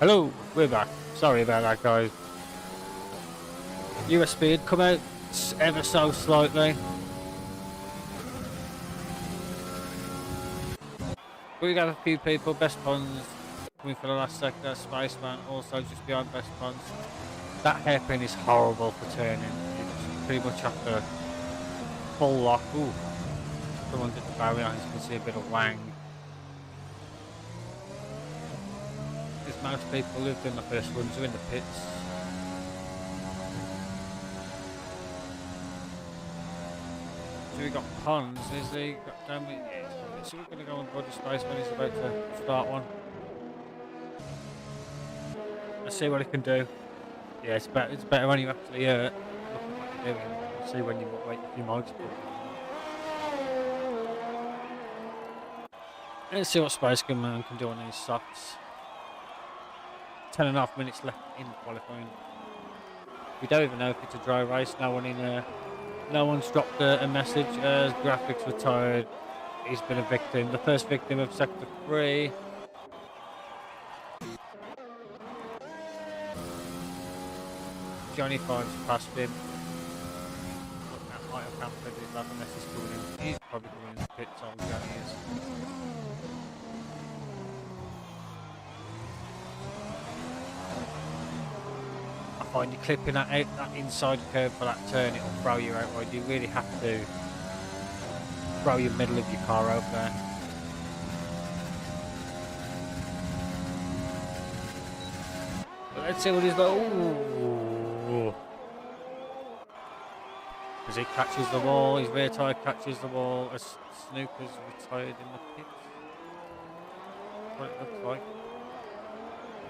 Hello, we're back. Sorry about that, guys. USB had come out ever so slightly. We got a few people. Best puns coming for the last sector. Spaceman also just behind best puns. That hairpin is horrible for turning. You pretty much have to full lock. Ooh, someone did the barrier. You can see a bit of wang. As most people who've done the first runs are in the pits. So we got Pons, is he? Got down with it. So we're going to go on board the space when he's about to start one. Let's see what he can do. Yeah, it's better when you actually look at what you're doing. See when you wait if your mic's put. Let's see what Space Man can do on these softs. 10.5 minutes left in qualifying. We don't even know if it's a dry race. No one's dropped a message as graphics retired. He's been a victim. The first victim of Sector 3. Johnny Five's passed him. That might have hampered his lap unless he's coming in. He's probably coming in the pits on Johnny is. I find you clipping that out, that inside curve for that turn, it'll throw you out wide. You really have to throw your middle of your car over there. But let's see what he's like. Ooh. As he catches the wall, his rear tyre catches the wall, as Snooker's retired in the pits. That's what it looks like.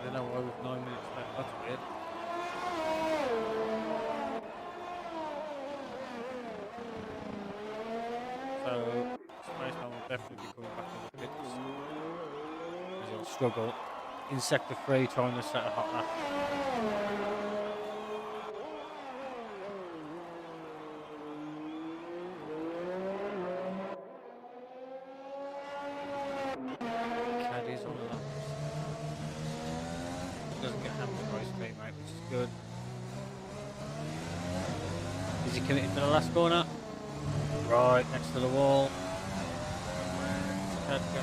I don't know why with 9 minutes left, that's weird. So, Spaceman will definitely be coming back in the pits. As he'll struggle in Sector 3 trying to set a hot lap. Caddies on the laps. Doesn't get hampered by his teammate, which is good. Is he committed to the last corner? Right, next to the wall. Can't go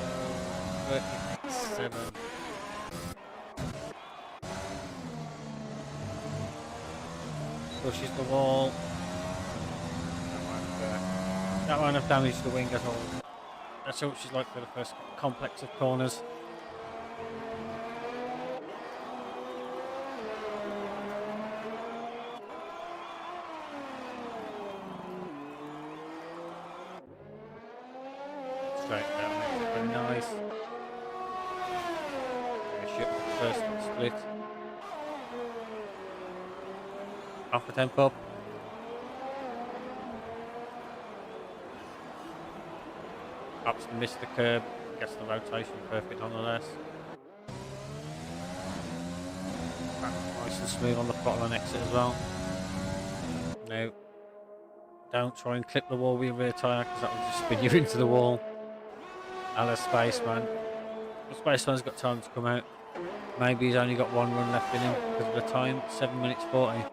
37. Pushes the wall. That won't have damaged the wing at all. That's what she's like for the first complex of corners. Straight down, very nice. First split. Half the tempo. Perhaps missed the curb, gets the rotation perfect nonetheless. Nice and smooth on the throttle and exit as well. No, don't try and clip the wall with your rear tyre because that will just spin you into the wall. And a Spaceman. The Spaceman's got time to come out. Maybe he's only got one run left in him because of the time, 7 minutes 40.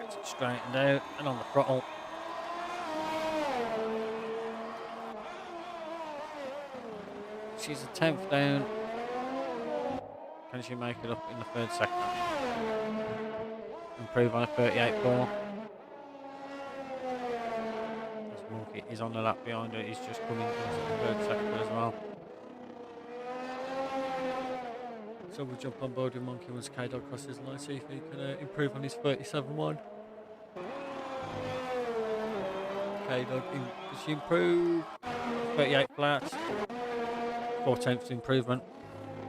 Gets it straightened out and on the throttle. She's a 10th down. Can she make it up in the third sector? Improve on a 38.4. Monkey is on the lap behind her. He's just coming into the third sector as well. So we'll jump on board with Monkey once K-Dog crosses the line, see if he can improve on his 37.1. K-Dog, does she improve? 38 flats. 4/10 improvement.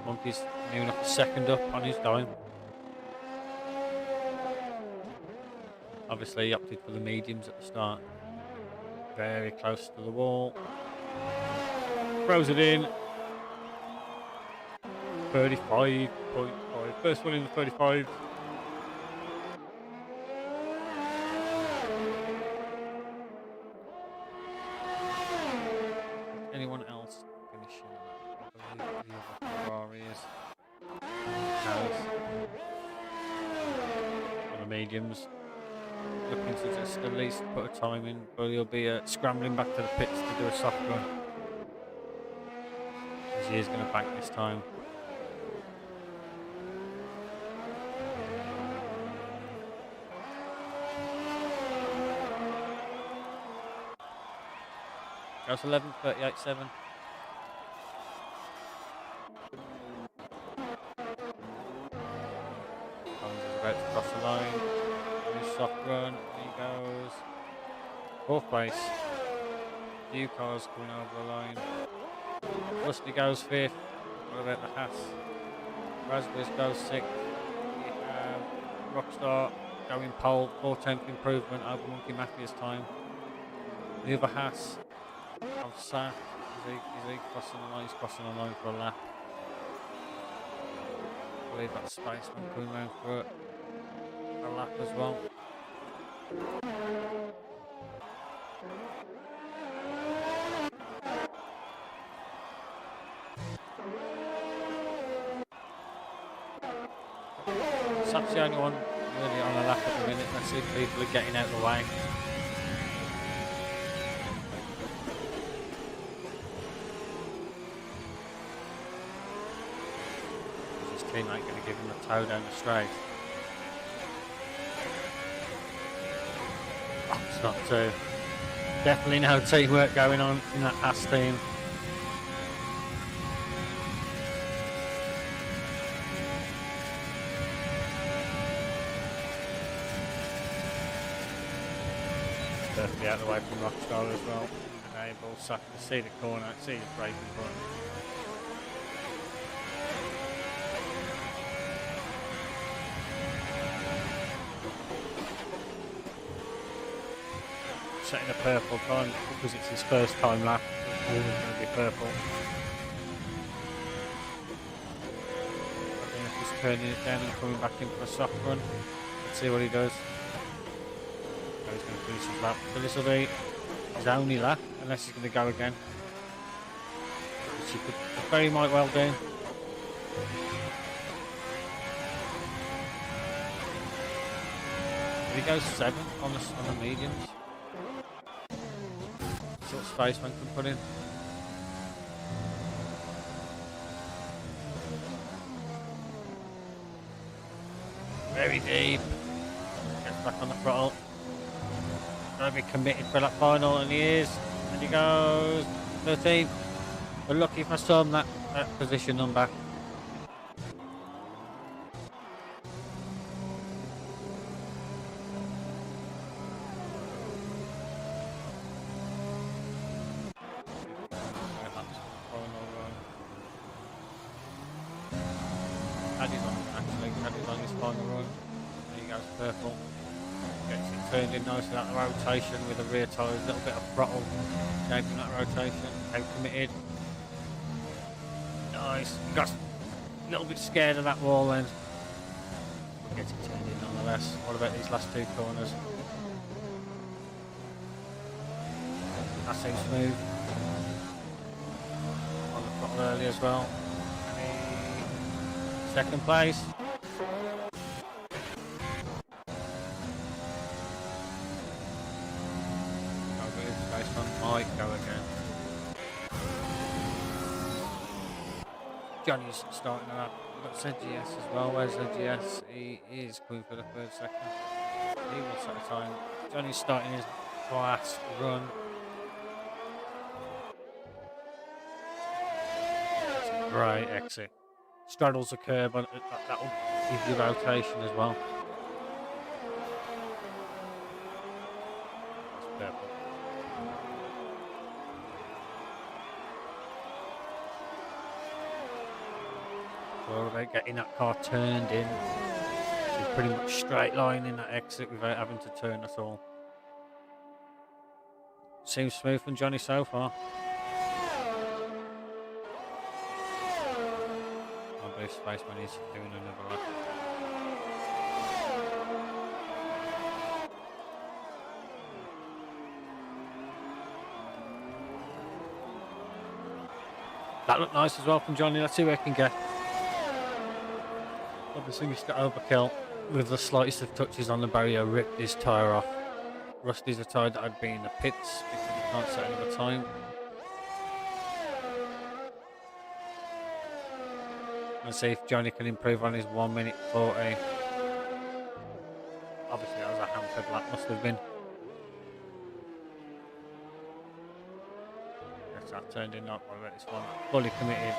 Monkey's near enough a second up on his dime. Obviously he opted for the mediums at the start. Very close to the wall. Throws it in. 35.5. First one in the 35. anyone else finishing that? I believe the other Ferrari is Harris on the mediums. Looking to just at least put a time in, but he'll be scrambling back to the pits to do a soft run. As he is going to bank this time. Goes 11:38.7. Collins is about to cross the line. His soft run. He goes. Fourth place. Few cars coming over the line. Rusty goes fifth. What about the Haas? Raspberries goes sixth. We have Rockstar going pole. 4/10 improvement over Monkey Mafia's time. The other Haas of Saf. Is he crossing the line? He's crossing the line for a lap. I believe that's Spaceman coming round for a lap as well. Sap's the only one really on a lap at the minute. Let's see if people are getting out of the way. His teammate going to give him a tow down the straight. Oh, it's not too. Definitely no teamwork going on in that Haas team. Perfectly out of the way from Rockstar as well. Enable Saka to see the corner, see his braking point. Setting a purple time because it's his first time lap. It's always going to be purple. I don't know if he's turning it down and coming back in for a soft run. Let's see what he does. He's going to finish his lap. So this will be his only lap, unless he's going to go again. Which he could very might well do. Did he go 7 on the mediums? Sort of Spaceman can put in. Very deep. Gets back on the throttle. Going to be committed for that final, and he is. And he goes 13. We're lucky for some that position number. Caddy's on his final run. There he goes, purple. Gets it turned in nicely out the rotation with the rear tyres, a little bit of throttle. Gave him that rotation, out committed. Nice. Got a little bit scared of that wall then. Gets it turned in nonetheless. What about these last two corners? That seems smooth. On the throttle early as well. Second place. Might go again. Johnny's starting up. We've got ZGS as well. Where's ZGS? He is coming for the third second. He wants at a time. Johnny's starting his last run. That's a great exit. Straddles the curb, and that will give you rotation as well. That's purple. All about getting that car turned in. It's pretty much straight line in that exit without having to turn at all. Seems smooth from Johnny so far. I believe Spaceman is doing another lap. That looked nice as well from Johnny. Let's see where he can get. Obviously, Mr. Overkill, with the slightest of touches on the barrier, ripped his tyre off. Rusty's a tyre that I'd be in the pits because he can't set another time. Let's see if Johnny can improve on his 1 minute 40. Obviously, that was a hampered lap, must have been. Yes, that turned in not well, this one fully committed.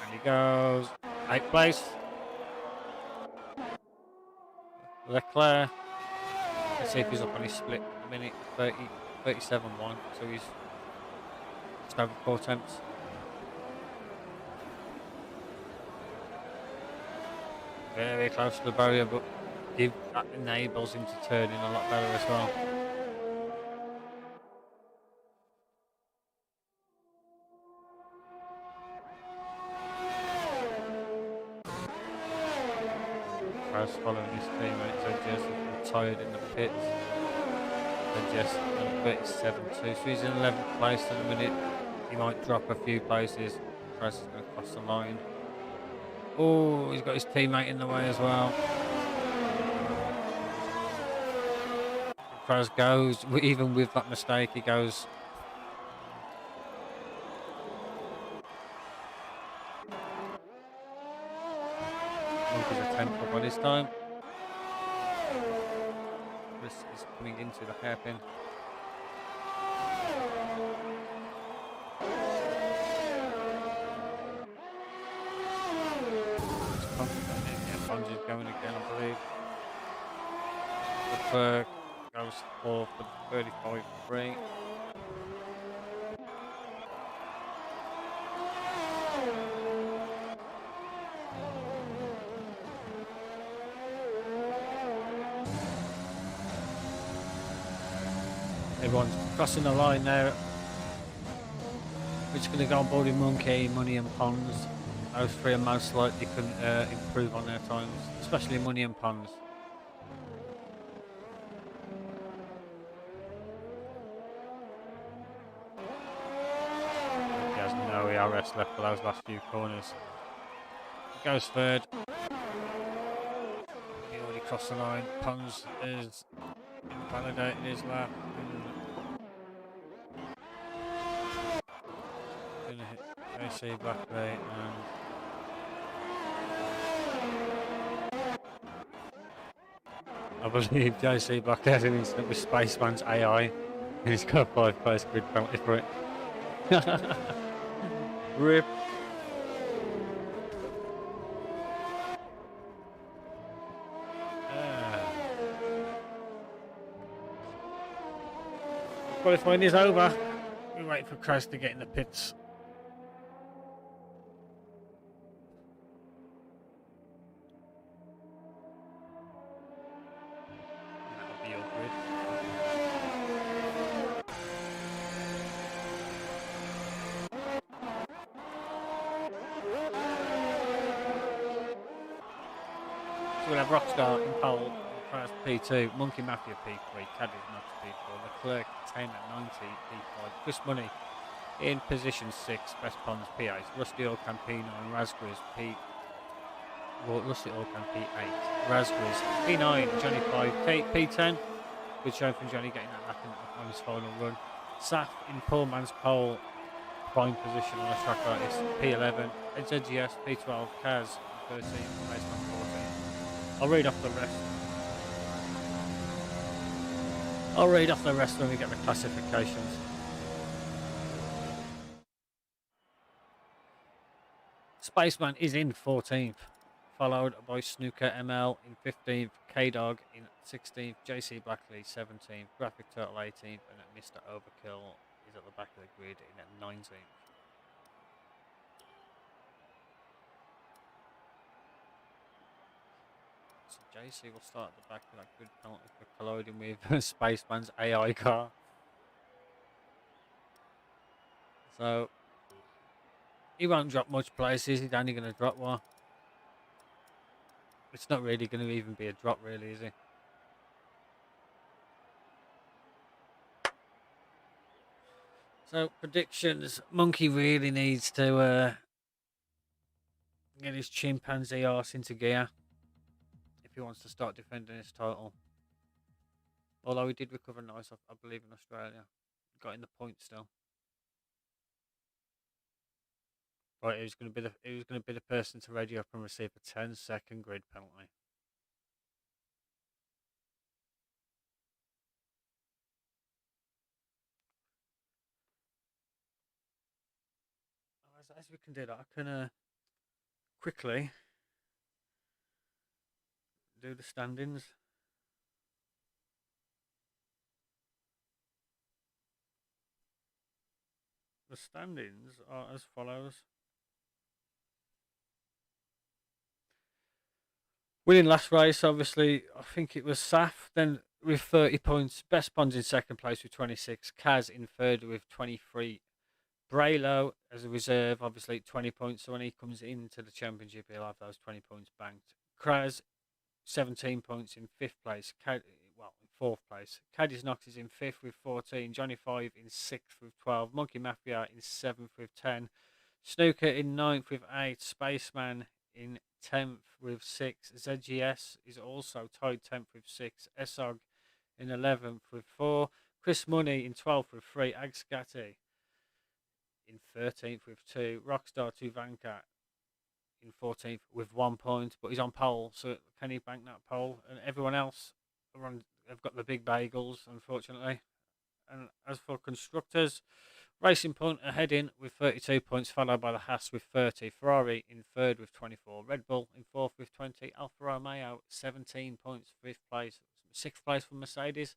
And he goes 8th place. Leclerc. Let's see if he's up on his split. A minute 30, 37.1. So he's just over 4 tenths. Very close to the barrier, but that enables him to turn in a lot better as well. Prowse following his teammates, ZJS retired in the pits. ZJS on 37.2, so he's in 11th place at the minute. He might drop a few places. Prowse is going to cross the line. Oh, he's got his teammate in the way as well. Prowse goes, even with that mistake, he goes. Monkey's a 10th up on his time. Chris is coming into the hairpin. Bonds is going again, I believe. Leclerc goes for 35.3. Everyone's crossing the line now. We're just going to go on board with Monkey, Money and Ponds. Those three are most likely can improve on their times, especially Money and Ponds. He has no ERS left for those last few corners. He goes third. He already crossed the line. Ponds is invalidated his lap. Gonna hit JC Blackley and I believe JC Blackley had an incident with Spaceman's AI and he's got a 5 place grid penalty for it. Rip. Qualifying is over. We wait for Crash to get in the pits. That'll be your grid. So we'll have Rockstar in pole, Crash P2, Monkey Mafia P3, Caddy Max P4, Leclerc 10 at 90 P5, Chris Money in position 6, Best Ponds P8, Rusty Campino and Razgriz Rusty Orcan P8, Razgriz P9, Johnny 5, P10. Good show from Johnny getting that lap on his final run. Saf in poor man's pole, prime position on a track like this, P11, ZGS P12, Kaz 13, Baseman 14. I'll read off the rest when we get the classifications. Spaceman is in 14th, followed by Snooker ML in 15th, K-Dog in 16th, JC Blackley 17th, Graphic Turtle 18th, and Mr. Overkill is at the back of the grid in at 19th. So JC will start at the back of that good penalty for colliding with Spaceman's AI car. So he won't drop much places, he's only going to drop one. It's not really going to even be a drop, really, is it? So predictions. Monkey really needs to get his chimpanzee arse into gear if he wants to start defending his title. Although he did recover nice, I believe, in Australia. Got in the point still. Right, he was going to be the person to ready up and receive a 10-second grid penalty. As we can do that, I can quickly do the standings. The standings are as follows. Winning last race, obviously, I think it was Saf, then with 30 points. Best Bonds in second place with 26. Kaz in third with 23. Braylo as a reserve, obviously 20 points. So when he comes into the championship, he'll have those 20 points banked. Kraz, 17 points in fifth place. In fourth place. Caddies Knox is in fifth with 14. Johnny 5 in sixth with 12. Monkey Mafia in seventh with 10. Snooker in ninth with 8. Spaceman in 10th with 6. ZGS is also tied 10th with 6. Esog in 11th with 4. Chris Money in 12th with 3. Agscati in 13th with 2. Rockstar Tuvanka in 14th with 1 point, but he's on pole, so can he bank that pole? And everyone else have got the big bagels, unfortunately. And as for constructors, Racing Point ahead in with 32 points, followed by the Haas with 30. Ferrari in third with 24. Red Bull in fourth with 20. Alfa Romeo 17 points, fifth place. Sixth place for Mercedes,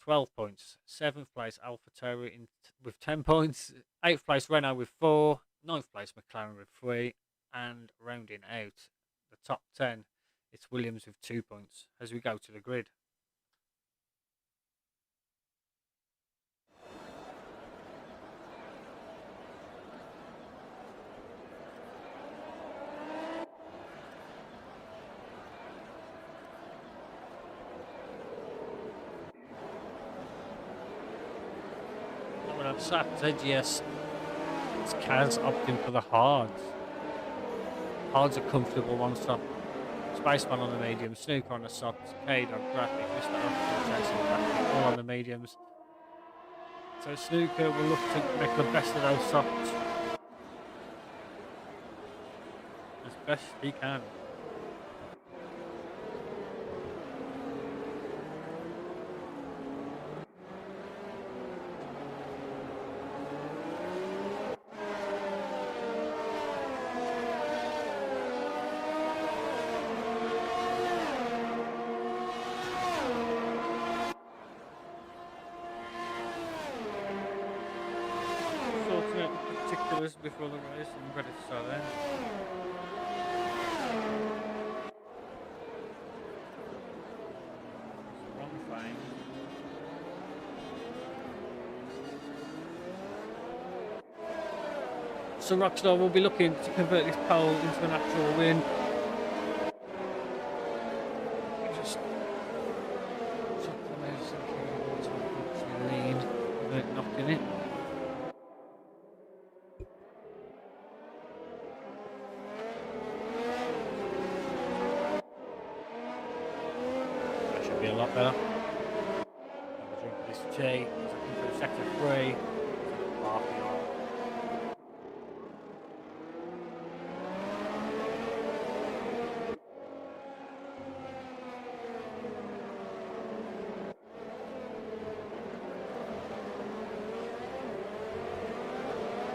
12 points. Seventh place AlphaTauri with 10 points. Eighth place Renault with 4. Ninth place McLaren with 3. And rounding out the top 10, it's Williams with 2 points as we go to the grid. Sap said yes. It's Kaz opting for the hards. Hards are comfortable one stop. Spaceman on the medium, Snooker on the softs, Cade on graphic, Mr. Upton chasing graphic, all on the mediums. So Snooker will look to make the best of those softs as best he can. Before the race and ready to start then. Wrong thing. So Rockstar will be looking to convert this pole into an actual win. Just check the mouse and lean without knocking it. Be a lot better. Have a drink of this tea. Into sector 3.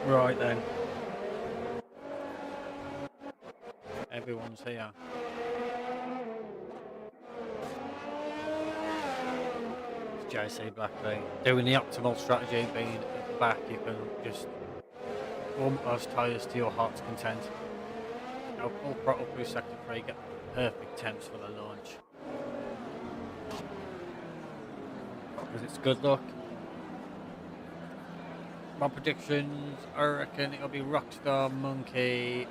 Right then. Everyone's here. JC Blackley doing the optimal strategy, being at the back, you can just warm those tyres to your heart's content. Now full throttle through sector 3, get perfect temps for the launch. Because it's good luck. My predictions, I reckon it'll be Rockstar, Monkey,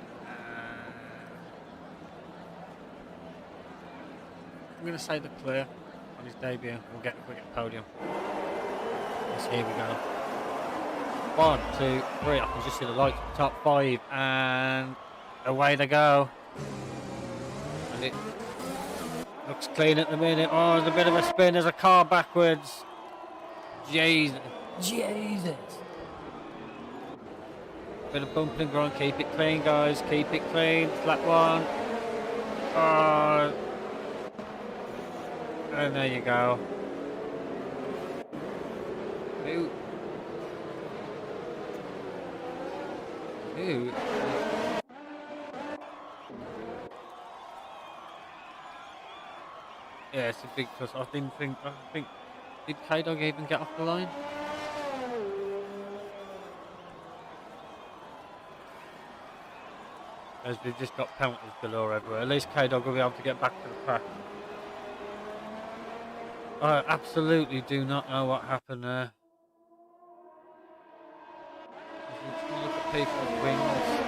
I'm going to say the clear. On his debut, we'll get a quick podium. Yes, here we go. 1, 2, 3. I can just see the lights at the top 5, and away they go. And it looks clean at the minute. Oh, there's a bit of a spin. There's a car backwards. Jesus. Bit of bumping and grind. Keep it clean, guys. Keep it clean. Flat one. Oh. And there you go. Ooh. Ooh. Yeah, it's a big plus. I think, did K-Dog even get off the line? As we've just got penalties galore everywhere. At least K-Dog will be able to get back to the pack. I absolutely do not know what happened there. You look at people's wings.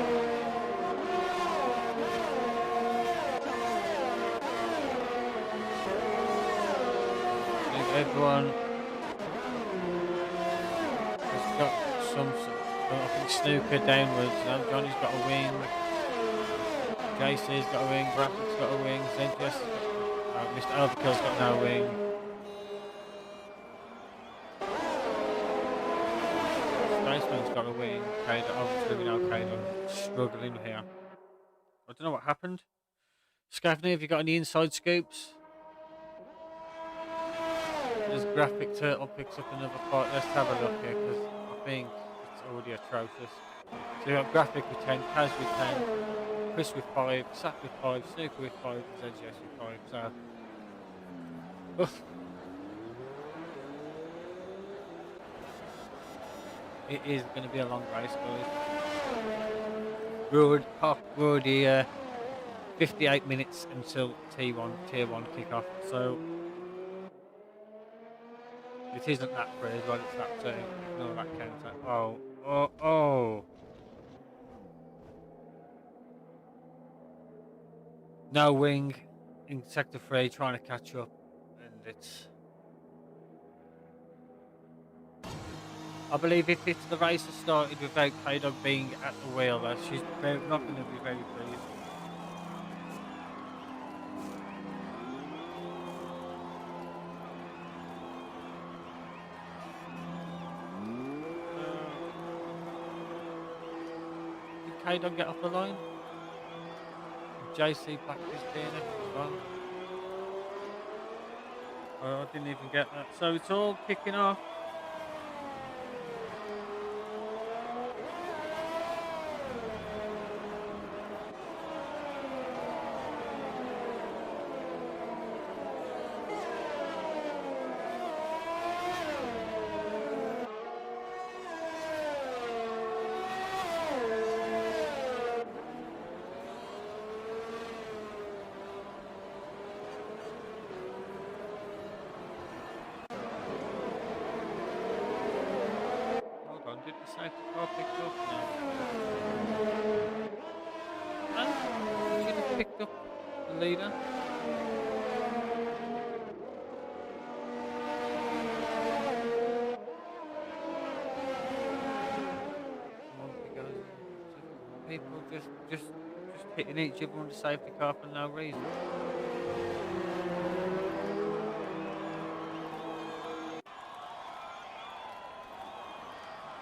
Everyone has got some, I think, snooker downwards. Johnny's got a wing. JC's got a wing. Graphic's got a wing. ZGS, Mr. Overkill's got no wing. Spaceman's got a wing. Kader, obviously we know Kader struggling here. I don't know what happened. Scavney, have you got any inside scoops? As Graphic Turtle picks up another fight, let's have a look here because I think it's already atrocious. So we've got Graphic with 10, Kaz with 10, Chris with 5, Sap with 5, Snooker with 5, and ZGS with 5. So, oof. It is going to be a long race, guys. We're already 58 minutes until Tier 1 kickoff. So. It isn't that free as well, it's that turn. Ignore that counter. Oh. No wing in sector 3 trying to catch up, and it's. I believe if the race has started without K-Dog being at the wheel, she's not going to be very pleased. K-Dog get off the line. JC back his DNF as well. Oh, I didn't even get that. So it's all kicking off. Did the safety car pick up? No. No? Should have picked up the leader. People just hitting each other on the safety car for no reason.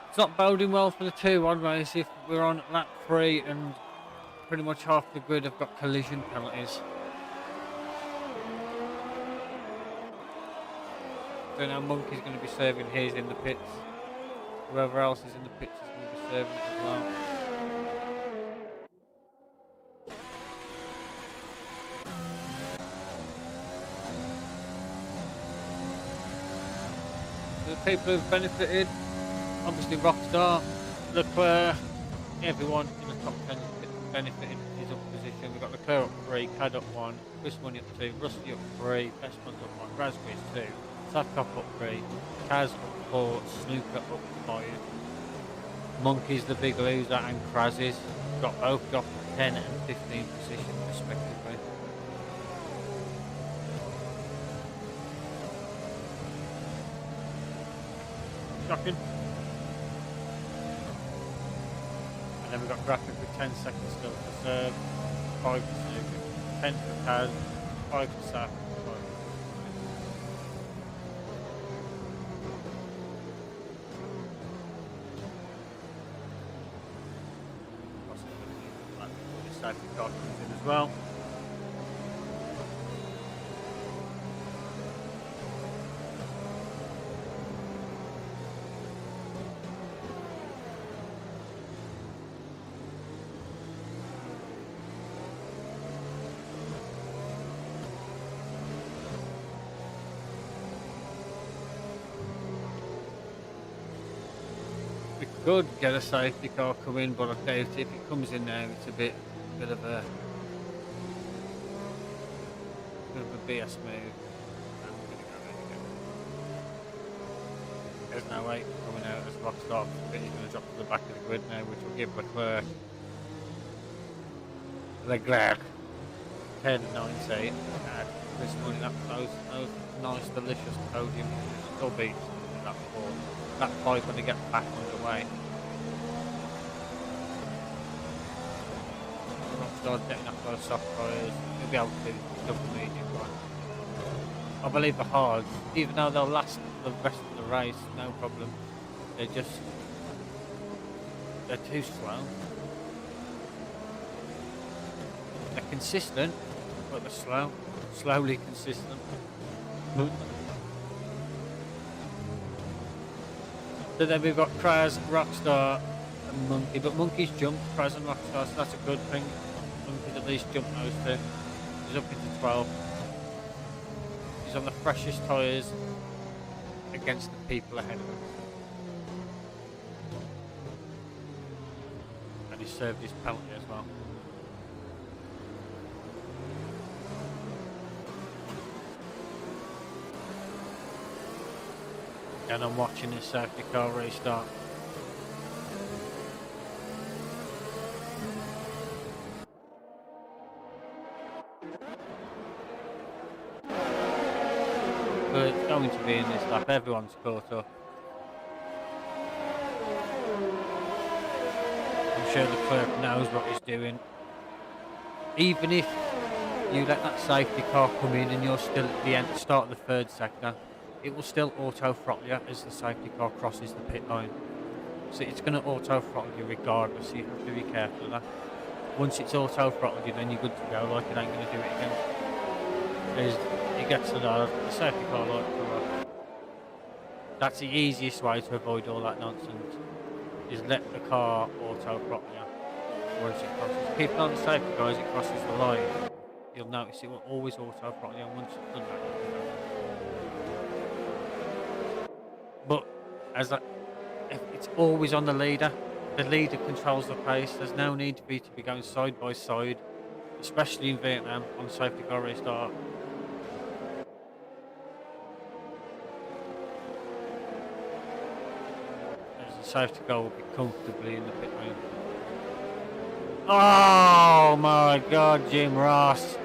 It's not boding well for the 2-1 race if we're on lap 3 and pretty much half the grid have got collision penalties. Don't know, Monkey's going to be serving his in the pits. Whoever else is in the pits is going to be serving it as well. The people who've benefited, obviously Rockstar, Leclerc, everyone in the top 10 benefited his up position. We've got Leclerc up 3, Cad up 1, Chris Money up 2, Rusty up 3, Bestman's up 1, Raspberry's 2, Savcop up 3, Kaz up 4, Snooker up 5, Monkey's the big loser, and Kraz's got both got 10 and 15 positions respectively. Shocking. Then we've got graphic with 10 seconds still to serve, 5 for Snoopy, 10 for Kaz, 5 for Saf, 5 for this safety car comes in as well. We could get a safety car come in, but I doubt if it comes in now, it's a bit of a BS move. There's no way coming out as Rockstar, but he's going to drop to the back of the grid now, which will give Leclerc 10.90. This morning, those nice, delicious podium still beats that before. That fight when they get back underway. Rockstar's getting up those soft tyres. He'll be able to do double medium one. I believe the hards, even though they'll last the rest of the race, no problem. They're too slow. They're consistent, but they're slow. Slowly consistent. So then we've got Kraz, Rockstar and Monkey, but Monkey's jumped Kraz and Rockstar, so that's a good thing. Monkey's at least jumped those two. He's up into 12. He's on the freshest tyres against the people ahead of him. And he served his penalty as well. And I'm watching this safety car restart. But it's going to be in this lap, everyone's caught up. I'm sure the clerk knows what he's doing. Even if you let that safety car come in and you're still at the end, start of the third sector, it will still auto-throttle you as the safety car crosses the pit line. So it's going to auto-throttle you regardless, so you have to be careful of that. Once it's auto-throttled you, then you're good to go, like it ain't going to do it again. It gets to the safety car light to come off. That's the easiest way to avoid all that nonsense, is let the car auto-throttle you once it crosses. Keep it on the safety car as it crosses the line. You'll notice it will always auto-throttle you, and once it's done that, but if it's always on the leader controls the pace. There's no need to be going side by side, especially in Vietnam on safety car restart. As the safety car will be comfortably in the pit lane. Oh my God, Jim Ross!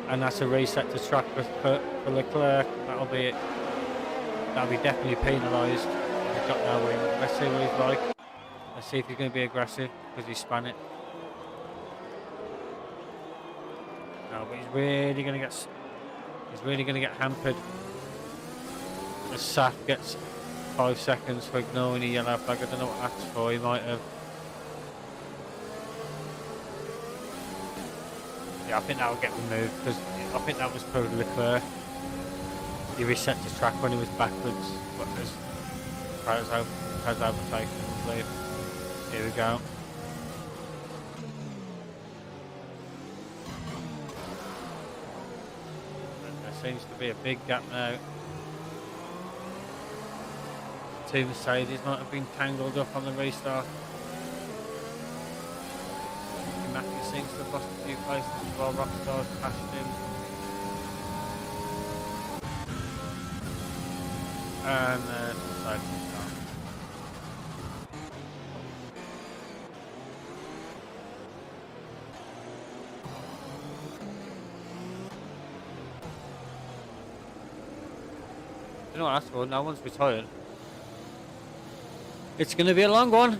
And that's a reset to track for Leclerc. That'll be it. That'll be definitely penalised. He's got no wing. Let's see what he's like. Let's see if he's going to be aggressive because he span it. No, but he's really going to get hampered. As Saf gets 5 seconds for ignoring a yellow flag. I don't know what that's for. He might have. Yeah, I think that'll get removed because I think that was for Leclerc. He reset to track when he was backwards, but there's has overtaken him, I believe. Here we go. And there seems to be a big gap now. Two Mercedes might have been tangled up on the restart. Matthew seems to have lost a few places while Rockstar's passed him. And safety car. You know what that's for? No one's retired. It's going to be a long one.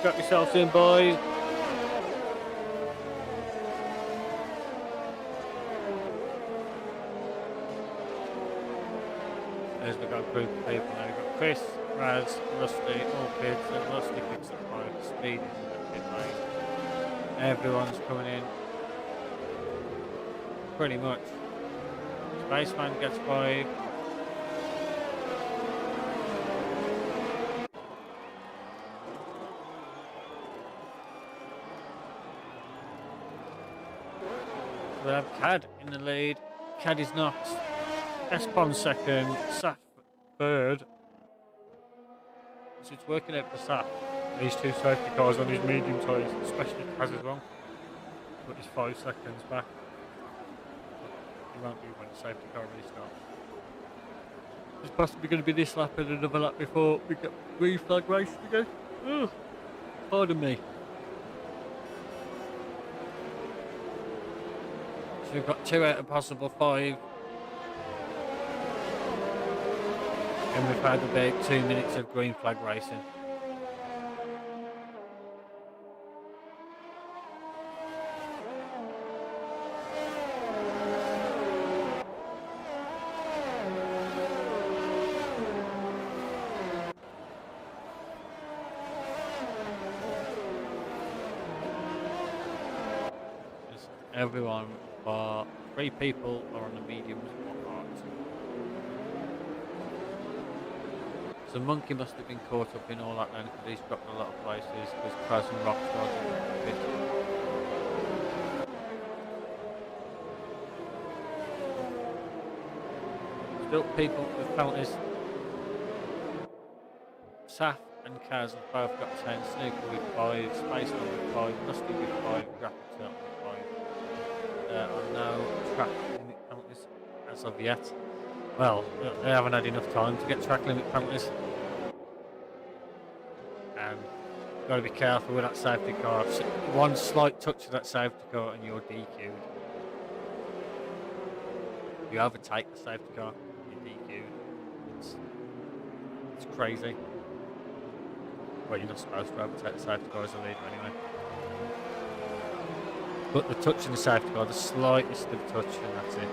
Strap yourselves in, boys. There's the group of people now. You've got Chris, Raz, Rusty, all kids, and Rusty picks up 5, Speed is in the pit lane. Everyone's coming in. Pretty much. Spaceman gets 5. We have Cad in the lead. Cad is not. Espon second. Saf third. So it's working out for Saf. These 2 safety cars on his medium tyres, especially Kaz as well. But he's 5 seconds back. He won't be when the safety car restarts. It's possibly going to be this lap and another lap before we get green flag racing again. Ugh. Pardon me. So we've got 2 out of possible 5. And we've had about 2 minutes of green flag racing. Everyone, but 3 people are on the mediums or hards. So Monkey must have been caught up in all that then, because he's dropped a lot of places, because Kraz and Rockstar didn't fit. Still people with penalties. Saf and Kaz have both got 10, Snooker with 5, Spaceman with 5, Rusty with 5, Rapid with 5. There are no track limit penalties as of yet. Well, they haven't had enough time to get track limit penalties. And got to be careful with that safety car. One slight touch of that safety car and you're DQ'd. If you overtake the safety car, you're DQ'd. It's crazy. Well, you're not supposed to overtake the safety car as a leader anyway. But the touch in the safety car, the slightest of touch, and that's it.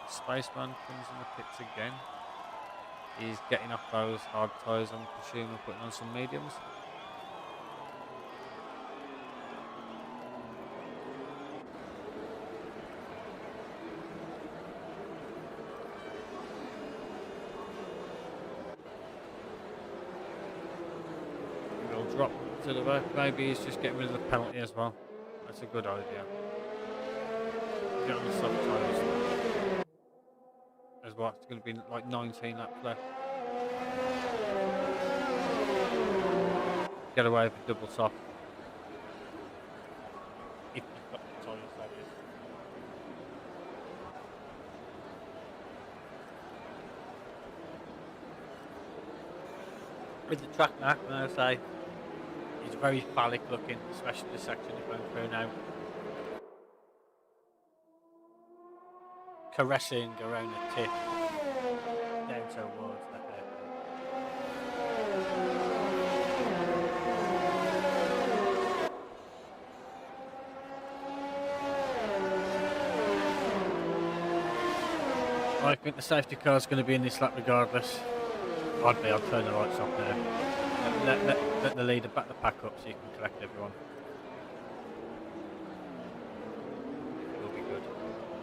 Spaceman comes in the pits again. He's getting off those hard tyres, I'm presuming, putting on some mediums. He'll drop to the back. Maybe he's just getting rid of the penalty as well. That's a good idea. Get on the soft tyres. As well, it's going to be like 19 laps left. Get away with double soft. If you've got the tyres, that is. With the track now, can I say, it's very phallic looking, especially the section you're going through now. Caressing around the tip down towards the head. I think the safety car is going to be in this lap regardless. I'll turn the lights off now. Let the leader back the pack up so you can collect everyone. It'll be good.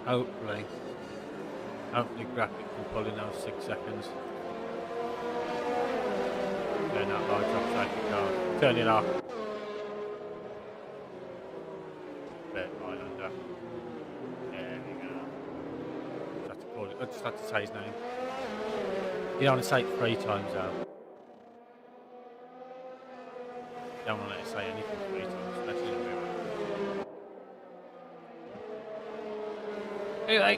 Hopefully Graphic can pull in those 6 seconds. Turn that light off, safety car. Turn it off. Bit Islander. There we go. Just have to call it. I just have to say his name. You don't want to say it 3 times out. You don't want to let it say anything 3 times, especially in the middle. Anyway.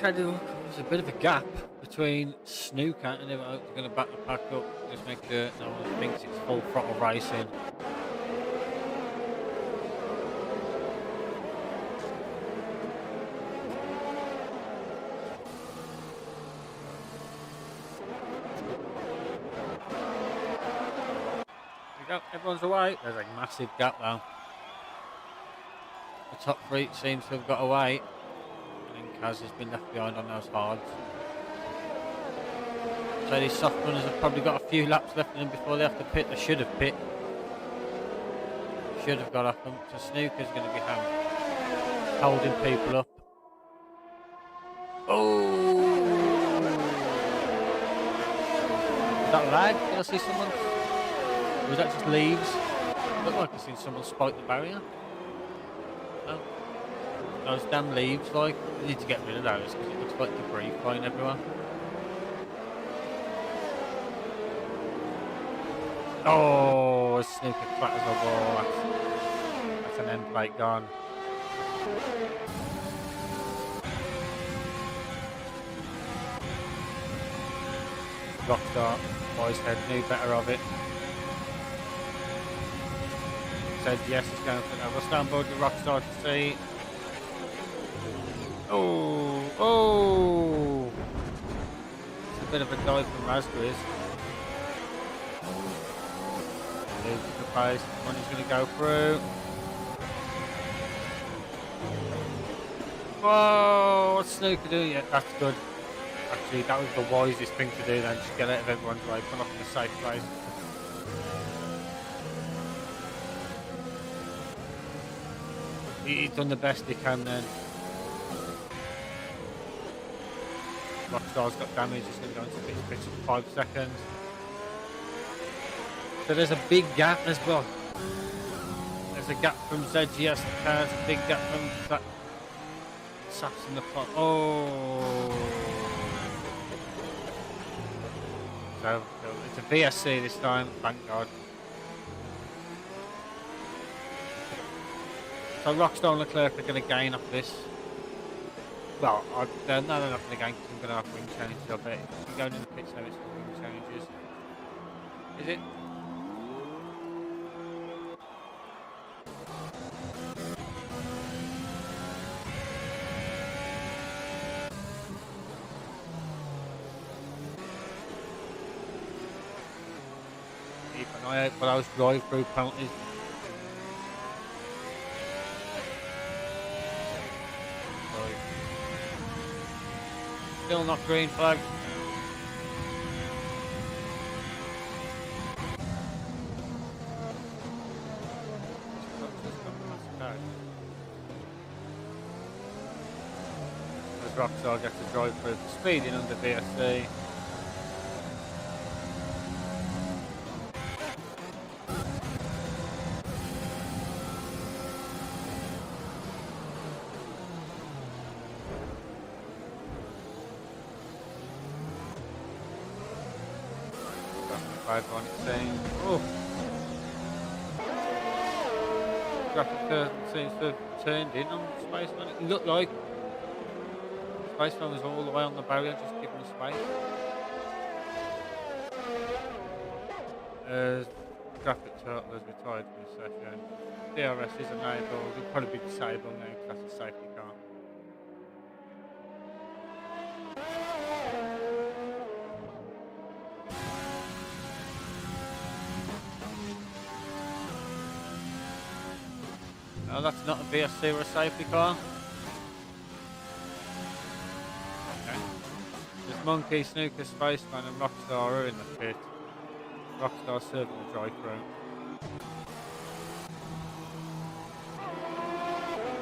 There's a bit of a gap between Snooker and everyone. They're going to back the pack up, just make sure no one thinks it's full throttle racing. Yep, everyone's away. There's a massive gap though. The top three seems to have got away. And then Kaz has been left behind on those hards. So these soft runners have probably got a few laps left in them before they have to pit. They should have pit. Should have got off them. So Snooker's going to be holding people up. Oh! Was that lag? Did I see someone? Or was that just leaves? Looked like I seen someone spike the barrier. No. Those damn leaves, like, we need to get rid of those because it looks like debris flying everywhere. Oh, Snooker clatters the wall. That's an end plate gone. Rockstar, boys head, knew better of it. Said yes, it's going for now. We'll stand board the Rockstar to see. Oh! It's a bit of a dive from Raspberries. Loses the pace, money's going to go through. Whoa, what's Snooker doing? Yeah, that's good. Actually, that was the wisest thing to do then, just get out of everyone's way, put off in a safe place. He's done the best he can then. Rockstar's got damage, he's going to go into pits in 5 seconds. So there's a big gap as well. There's a gap from ZGS to Cars, a big gap from that Saps in the front. Oh! So it's a VSC this time, thank God. So Rockstar and Leclerc are going to gain off this. Well, they're not going to gain because I'm going to have wing changes. I bet if you go into the pits now, it's the wing changes. Is it? Keep an eye out for those drive-through penalties. Still not green flag. As Rockstar gets to drive through the speeding under VSC. One, it's saying, oh, graphic seems to have turned in on Spaceman. It looked like Spaceman was all the way on the barrier, just giving him space. Graphic turtle has retired from the session. DRS is enabled, it'll probably be disabled now because that's a safety car. No, that's not a VSC or a safety car. Okay. There's Monkey, Snooker, Spaceman and Rockstar are in the pit. Rockstar serving the drive-through.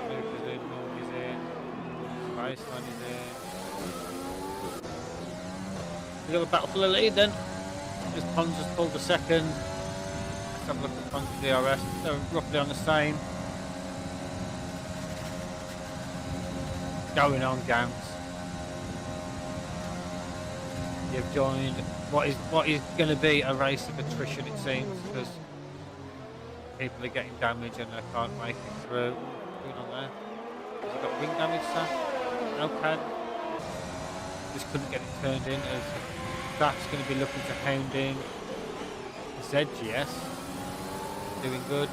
Snooker's in, Monkey's in, Spaceman is in. We've got a battle for the lead then. This Pons has pulled the second. Let's have a look at Pons DRS. They're roughly on the same. Going on, Gams. You've joined what is going to be a race of attrition, it seems, because people are getting damaged and they can't make it through. What's going on there? Has he got wing damage, sir? No pad. Just couldn't get it turned in. As that's going to be looking to hound in ZGS. Doing good.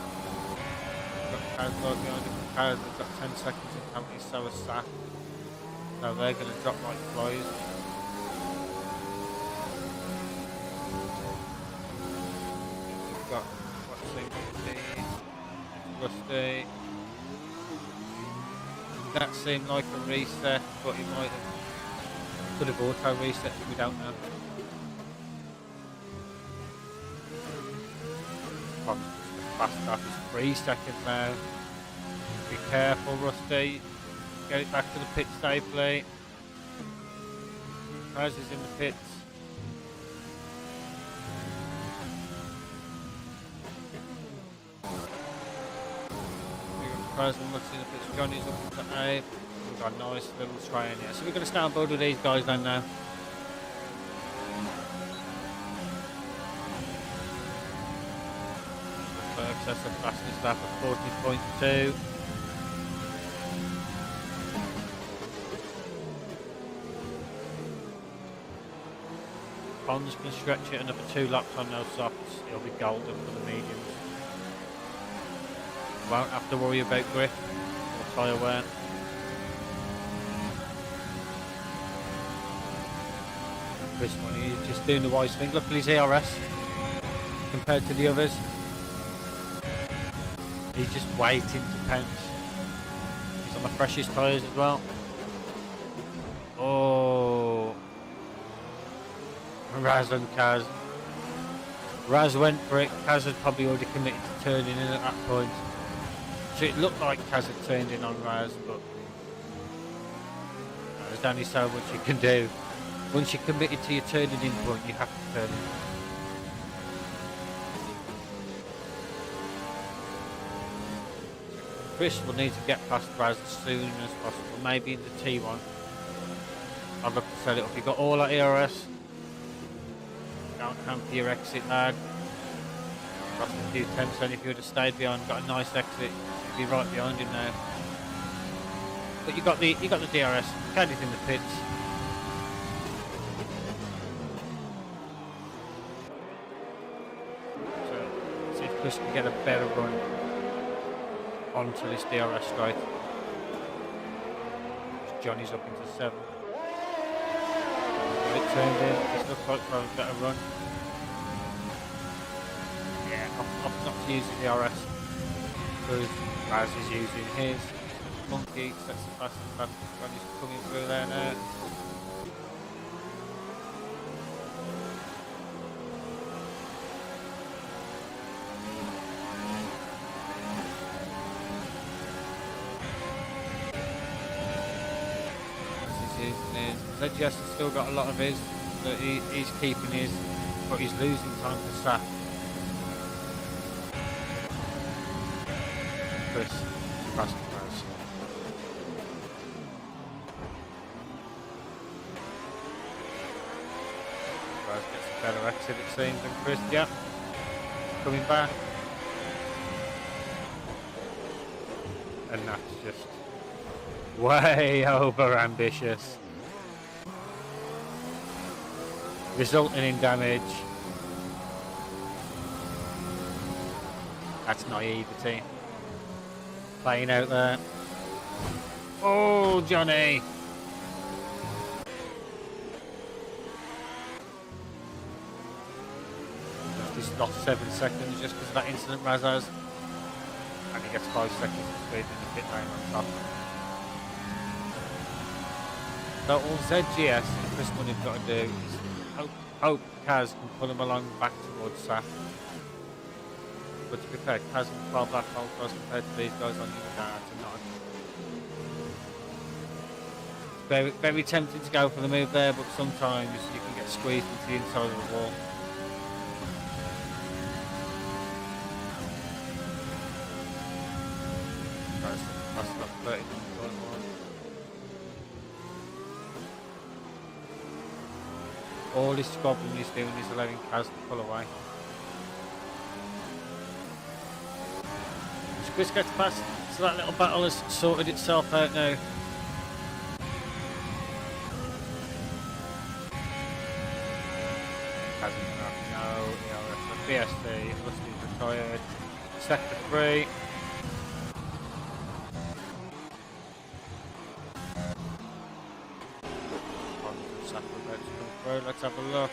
Got Kaz behind him. Kaz has got 10 seconds in penalty, so has Saf. So they're going to drop like flies. We've got Rusty. That seemed like a reset, but he might have could have auto reset it, we don't know. Probably just fast off is 3 seconds now. Be careful, Rusty. Get it back to the pit safely. Raz is in the pits. Raz and Rusty in the pits. Johnny's up into 8. We've got a nice little train here. So we're going to stay on board with these guys then now. That's the fastest lap of 40.2. Pons can stretch it another 2 laps on those softs. It'll be golden for the mediums. Won't have to worry about grip or tyre wear. This one, he's just doing the wise thing. Look at his ERS compared to the others. He's just waiting to pounce. He's on the freshest tyres as well. Oh. Raz and Kaz. Raz went for it. Kaz had probably already committed to turning in at that point. So it looked like Kaz had turned in on Raz, but there's only so much you can do. Once you're committed to your turning in point, you have to turn in. Chris will need to get past Raz as soon as possible, maybe in the T1. I'd love to set it up. You've got all that ERS. Don't hamper your exit, lad. Lost a few attempts then if you would have stayed behind. Got a nice exit. You'd be right behind him now. But you got the DRS. Caddy's in the pits. So see if Chris can get a better run onto this DRS straight. Johnny's up into 7. It turned in. This looks like for a better run. Yeah, opt not to use the DRS because Raz is using his. Monkey sets the fastest lap. Johnny's coming through there now. ZGS has still got a lot of his, but he's keeping his, but he's losing time to Saf. Chris, fast Raz. Raz gets a better exit it seems than Chris, yeah. Coming back. And that's just way over ambitious. Resulting in damage. That's naivety. Playing out there. Oh, Johnny! He's lost 7 seconds just because of that incident Raz has. And he gets 5 seconds of speed in the pit lane on top. So all ZGS and Chris Money have got to do is hope Kaz can pull him along back towards Saf. But to be fair, Kaz and 12 lap hold cross compared to these guys on the other it's very, very tempting to go for the move there, but sometimes you can get squeezed into the inside of the wall. That's not 30. All this squabbling he's doing is allowing Kaz to pull away. So Chris gets past, so that little battle has sorted itself out now. No, BSD, Rusty's retired. Sector 3. Let's have a look.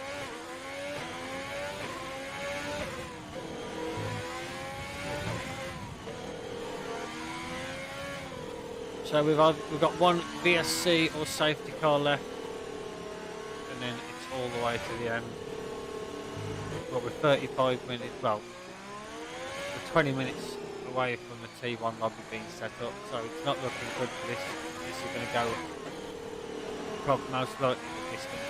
So we've got one VSC or safety car left, and then it's all the way to the end. But we're 35 minutes, well, we're 20 minutes away from the T1 lobby being set up, so it's not looking good for this. This is going to go most likely the distance.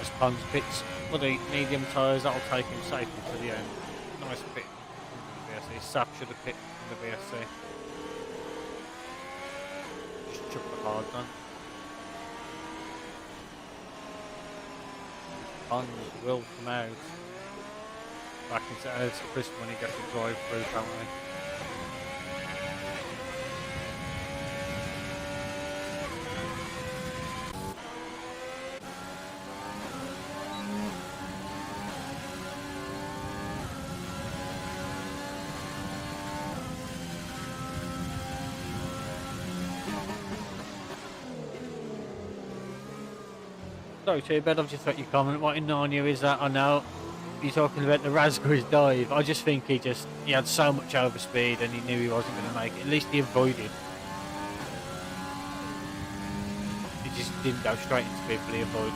As Pons pits for the medium tyres, that'll take him safely to the end. Nice pit from the VSC. Sap should have pit from the VSC. Just chuck the hard on. Pons will come out back into Earth's Chris when he gets a drive through, apparently. Sorry, T-Bed, I've just read your comment. What in Narnia is that? I know you're talking about the raspberries dive. I just think he had so much overspeed and he knew he wasn't going to make it. At least he avoided. He just didn't go straight into people, he avoided.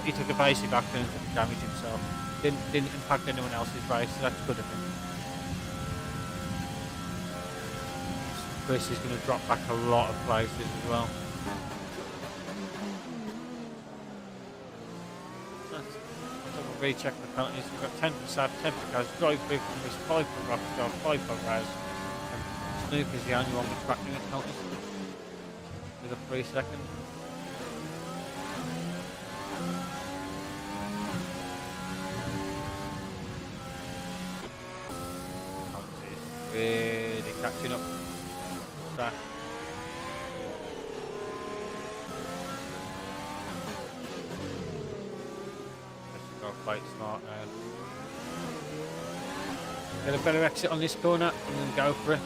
He took a basic accident and damaged himself. Didn't impact anyone else's race, so that's good of him. Chris is going to drop back a lot of places as well. Recheck the penalties. We've got 10 for Sad, 10 for Kaz, drive through from this, 5 for Rockstar, 5 for Raz, and Snoop is the only one with tracking his penalties with a 3 second. Really catching up. Back. Quite smart now. Get a better exit on this corner and then go for it.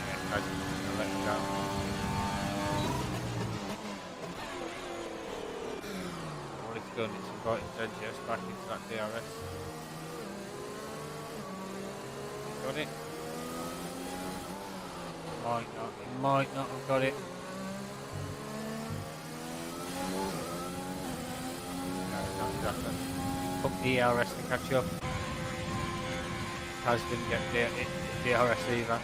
Yeah, I'm gonna let him go. What it's done, it's invited ZGS back into that DRS. Got it? Might not have got it. Up the ERS to catch up. Kaz didn't get the DRS either.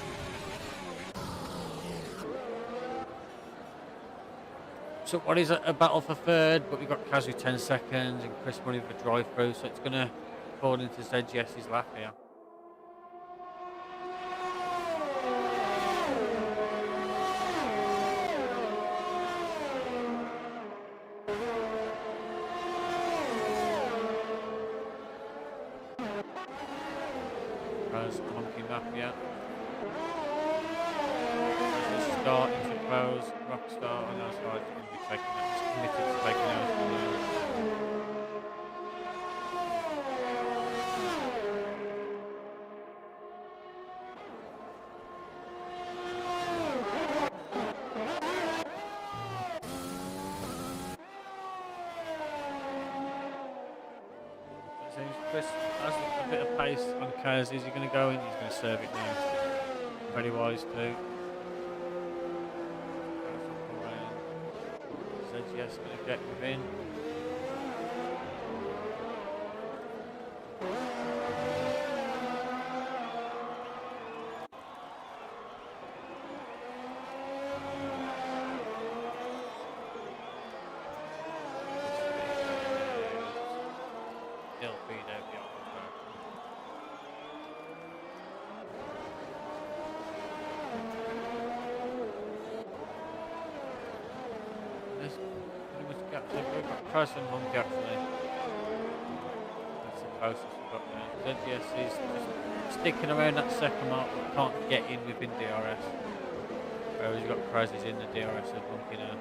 So what is a battle for third, but we've got Kaz with 10 seconds and Chris Money for drive through, so it's going to fall into ZGS's lap here. Monkey map, yeah. Start into pros, Rockstar, and that's right, it's going to be taking out, it's committed to taking out. Chris has a bit of pace on Kaz. Is he going to go in? He's going to serve it now. Very wise too. Says yes, going to get within. Person Monkey actually. That's the closest we've got now. ZGS is just sticking around that second mark but can't get in within DRS. Whereas you've got Kraz is in the DRS of Monkey now.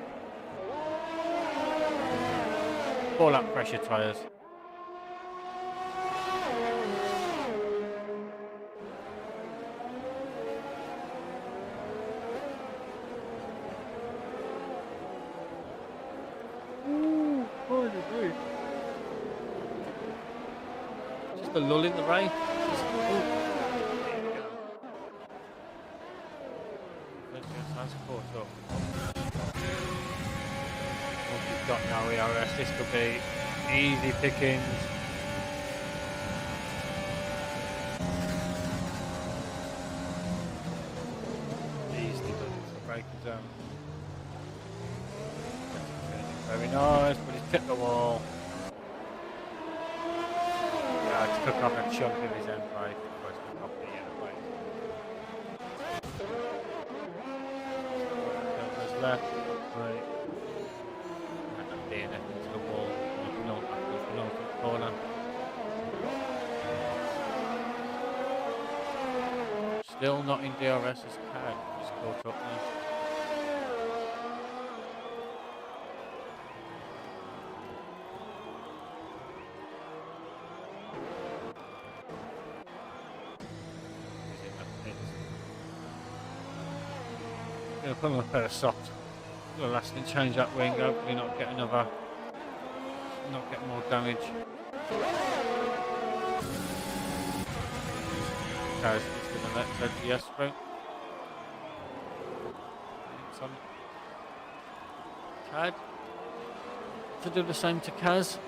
All that pressure tyres. like a lull in the race. Oh, there we go. Yes, that's caught up. What we've got now, ERS. This could be easy pickings. Easily done into the braking zone. Very nice, but he's tipped the wall. Yeah, it's took off a chunk of his end brake. Of course, took off the end brake. There's left, right. And I'm being it into the wall. Penultimate corner. Still not in DRS's card. Just caught up now. Gonna put him a pair of socks. The last thing, change that wing, hopefully not get another, not get more damage. Kaz is gonna let JKeS through. It's on Cad to do the same to Kaz.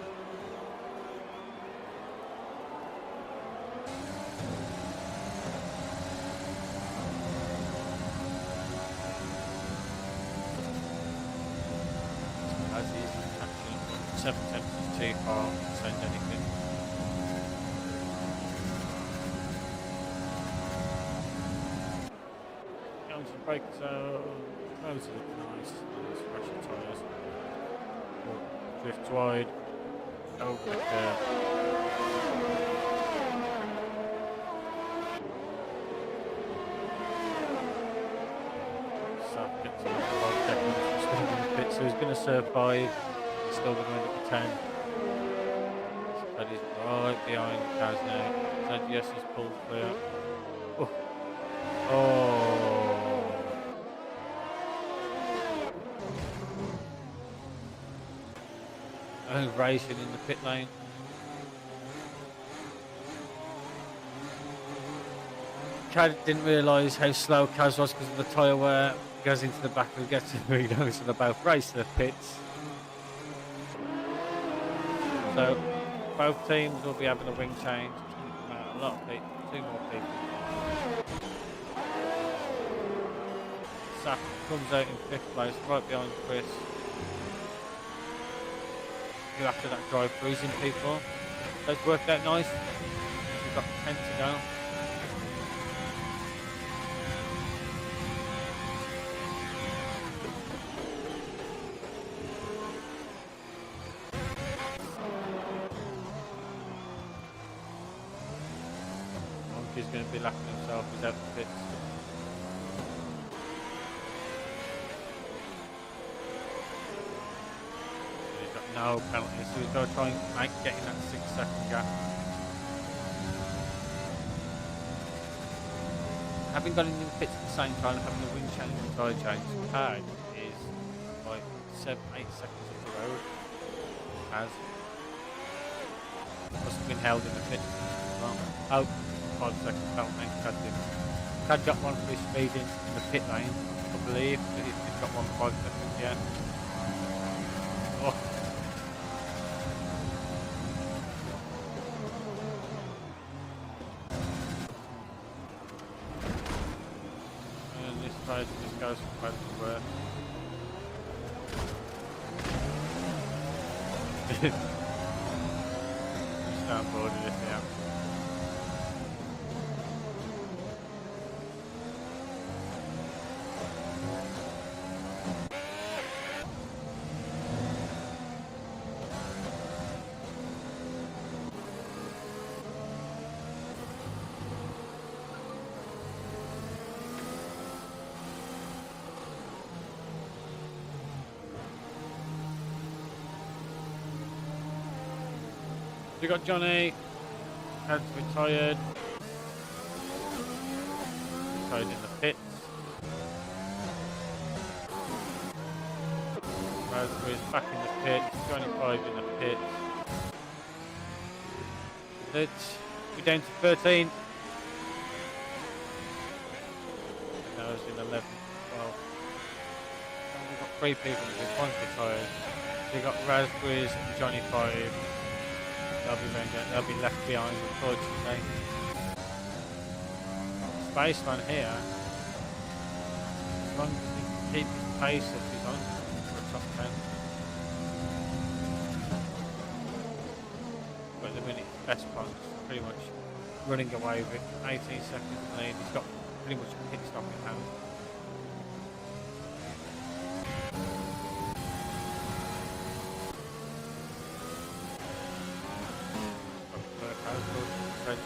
Too far to send anything. Down to the brake zone. Those look nice. Fresh tyres. Drift wide. Over there. Sap gets another 5 seconds. Still in the pit, so he's going to survive. He's still going to end up with 10. But he's right behind Kaz now. JKeS is pulled clear. Oh. Oh. And racing in the pit lane. Cad didn't realise how slow Kaz was because of the tyre wear. Goes into the back and gets to where he goes, and they both race to the pits. So both teams will be having a wing change. A lot of people, 2 more people. Sap comes out in 5th place, right behind Chris. Who after that drive freezing people. So it's worked out nice. We've got 10 to go. He's going to be lapping himself, he's out the pits. He's got no penalty, so he's got to try and get in that 6-second gap. Having got in the pits at the same time, having the wing change and tyre change, Cad is like 7-8 seconds up the road. As must have been held in the pits as well. Oh. 5 seconds penalty. Cad got one for his speed in the pit lane, I believe. He's got 1 5 seconds, yeah. Oh. And this race just goes from bad to worse. Just down board with this now. We got Johnny, has retired. Retired in the pits. Raspberry's back in the pits, 25 in the pits. Let's We're down to 13. That was in 11, 12. And we've got 3 people with 1 retired. So we've got Raspberries and Johnny 5. They'll be left behind, unfortunately. Spaceman here, as long as he can keep his pace up, he's on for a top 10. But at the minute, best point is pretty much running away with it. 18 seconds lead. He's got pretty much a pit stop in hand.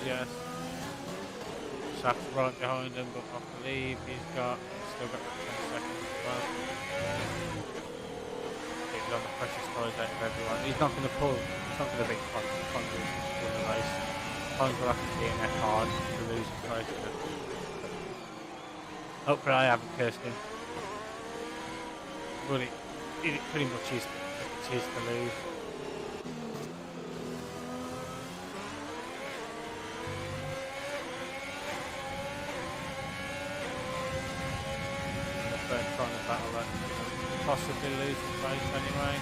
Yes. Saf's right behind him, but I believe he's still got 10 seconds as well. He's on the pressure scores out of everyone. He's not going to pull. He's not going to beat Pons in the race. Pons will have to be in there hard to lose his race. Hopefully I haven't cursed him. But it pretty much is to lose. Trying to battle that, possibly lose the race anyway.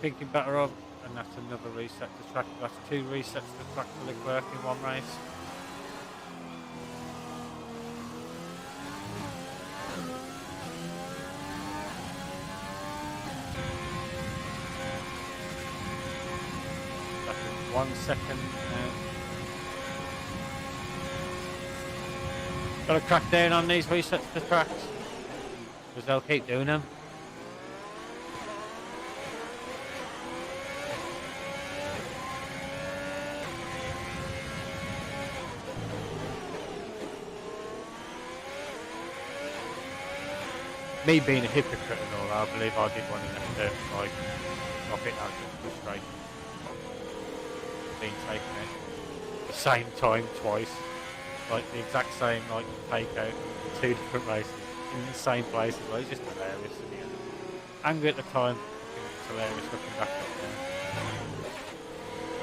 Thinking better of, and that's another reset to track. That's 2 resets to track for Leclerc in 1 race. That's 1 second. Got to crack down on these resets to tracks, because they'll keep doing them. Me being a hypocrite and all, I believe I did one in that like, I think that was just frustrating. Being taken at the same time twice. Like the exact same like takeout in 2 different races in the same places. Like, it's just hilarious in the end. Angry at the time, I think it's hilarious looking back up there.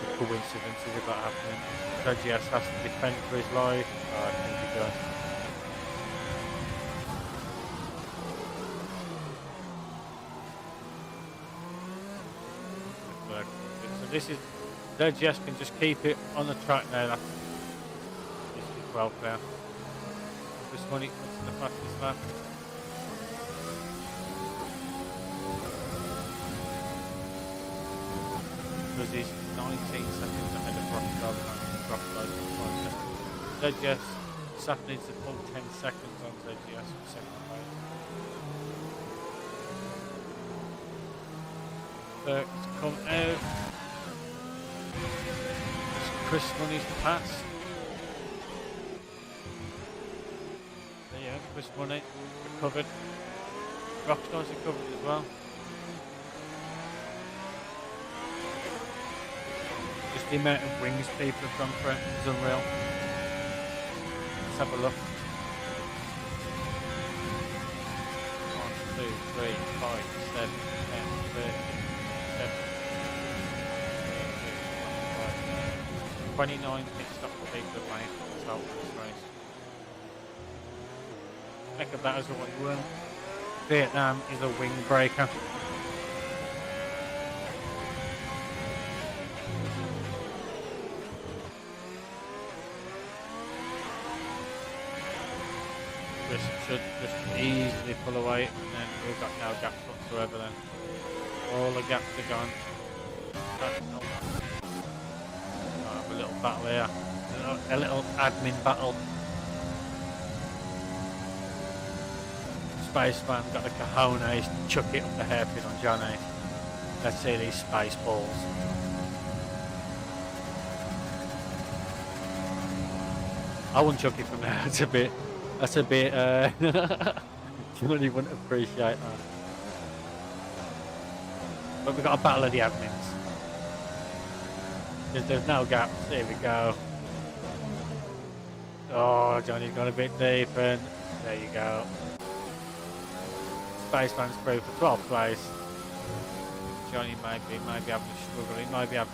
The coincidences of that happening. JKeSport has to defend for his life. I think he does. So this is JKeSport can just keep it on the track now. That's well clear. This money puts in the fastest lap. Because he's 19 seconds ahead of Rockstar. JKeSport, Saf needs to pull 10 seconds on JKeSport for second place. It's come out. Chris Money's passed. Chris Money recovered. Rockstar's recovered as well. Just the amount of wings people have gone for is unreal. Let's have a look. 1, 2, 3, 5, 7, 10, 13, 29 pit stop people have made themselves in this race. Think of that as a win. Vietnam is a wing breaker. This should just easily pull away, and then we've got no gaps whatsoever then. All the gaps are gone. I'll have a little battle here. A little admin battle. Spaceman got the cojones to chuck it up the hairpin on Johnny. Let's see these space balls. I wouldn't chuck it from there. That's a bit Johnny wouldn't appreciate that. But we've got a battle of the admins. There's no gaps. Here we go. Oh, Johnny's gone a bit deep, and there you go. Spaceman's through for 12th place. Johnny might be having a struggle. He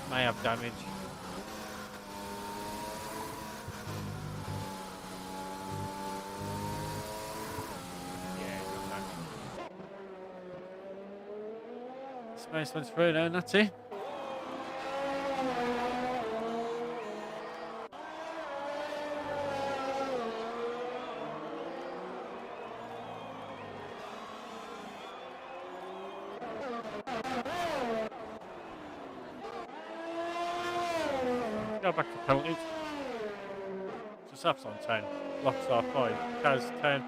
may have damage. Yeah, he's got damage. Space one's through now, Natty. Go back to penalties. So Saf's on 10. Locks are 5. Kaz 10.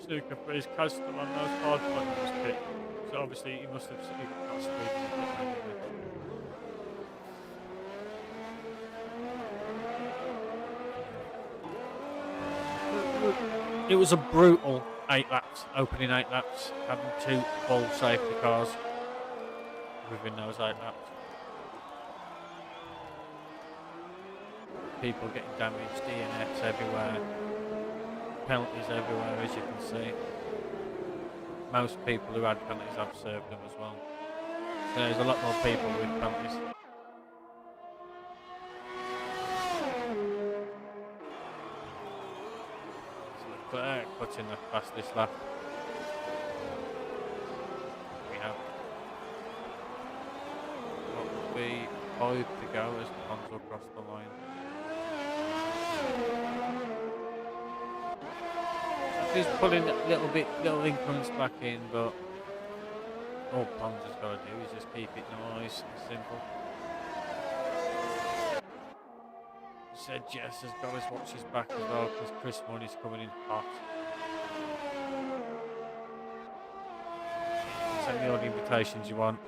Snooker for his Kaz still on those 5 buttons pick. So obviously he must have got speed. It was a brutal 8 laps, opening 8 laps, having 2 full safety cars within those 8 laps. People getting damaged, DNFs everywhere, penalties everywhere, as you can see. Most people who had penalties have served them as well. So there's a lot more people with penalties. Putting the fastest lap. We have what would be 5 to go as Alonso across the line. He's pulling little increments back in, but all Pons has got to do is just keep it nice and simple. Said Jess has got to watch his back as well because Chris Money's coming in hot. Send me all the invitations you want.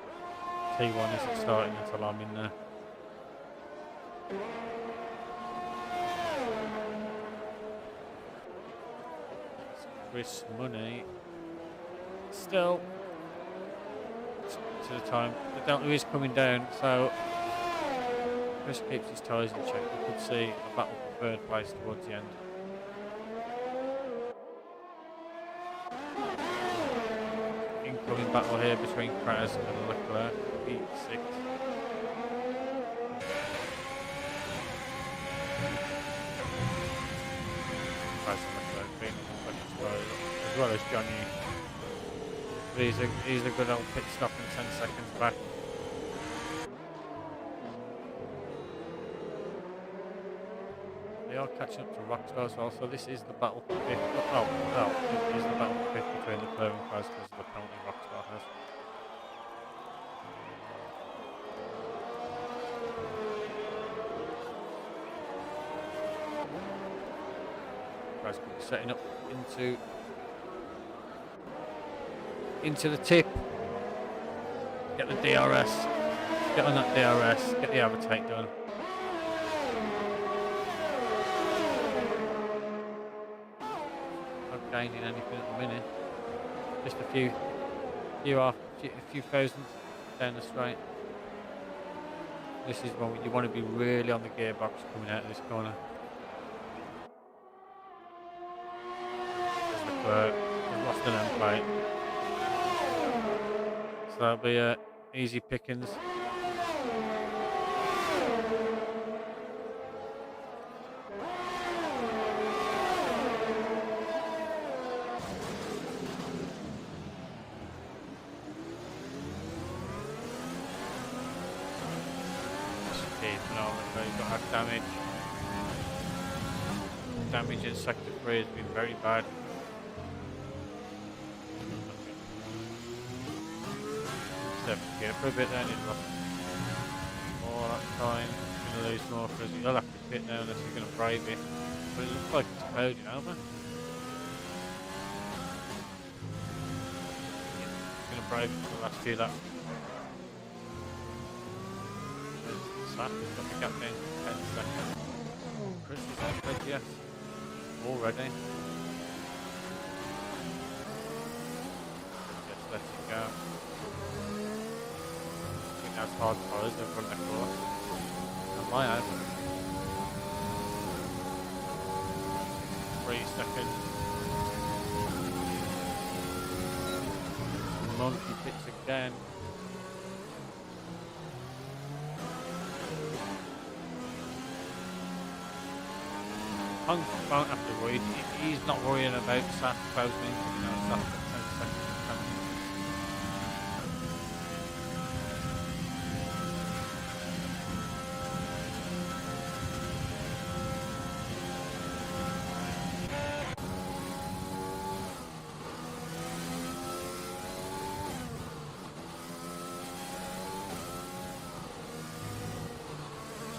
T1 isn't starting until I'm in there. Chris Money still to the time. The Delta is coming down, so Chris keeps his tyres in check. We could see a battle for third place towards the end. Incoming battle here between Kraz and Leclerc, P6. Kraz and Leclerc being on the as well as Johnny. He's a good old pit stop in 10 seconds back. They are catching up to Rockstar as well, so this is the battle for 5th. It is the battle for 5th between Leclerc and Kraz because of the penalty Rockstar has. Kraz could be setting up into the tip. Get the DRS. Get on that DRS. Get the overtake done. Not gaining anything at the minute. Just a few thousand down the straight. This is when you want to be really on the gearbox coming out of this corner. He's lost an end plate. So that'll be easy pickings. He's got had damage. Damage in sector 3 has been very bad. Gear for a bit then, he's lost more that time. He's going to lose more because he'll have to pit now unless he's going to brave it. But it looks like it's cloud, you know, man. He's going to brave it for the last few laps. Saf has got the gap in 10 seconds. Chris is on yes already. Just let it go. That's hard cars in front of the course. On my own. 3 seconds. Monkey pits again. Pons won't have to worry. He's not worrying about Saf closing in. You know, Saf at 10 seconds.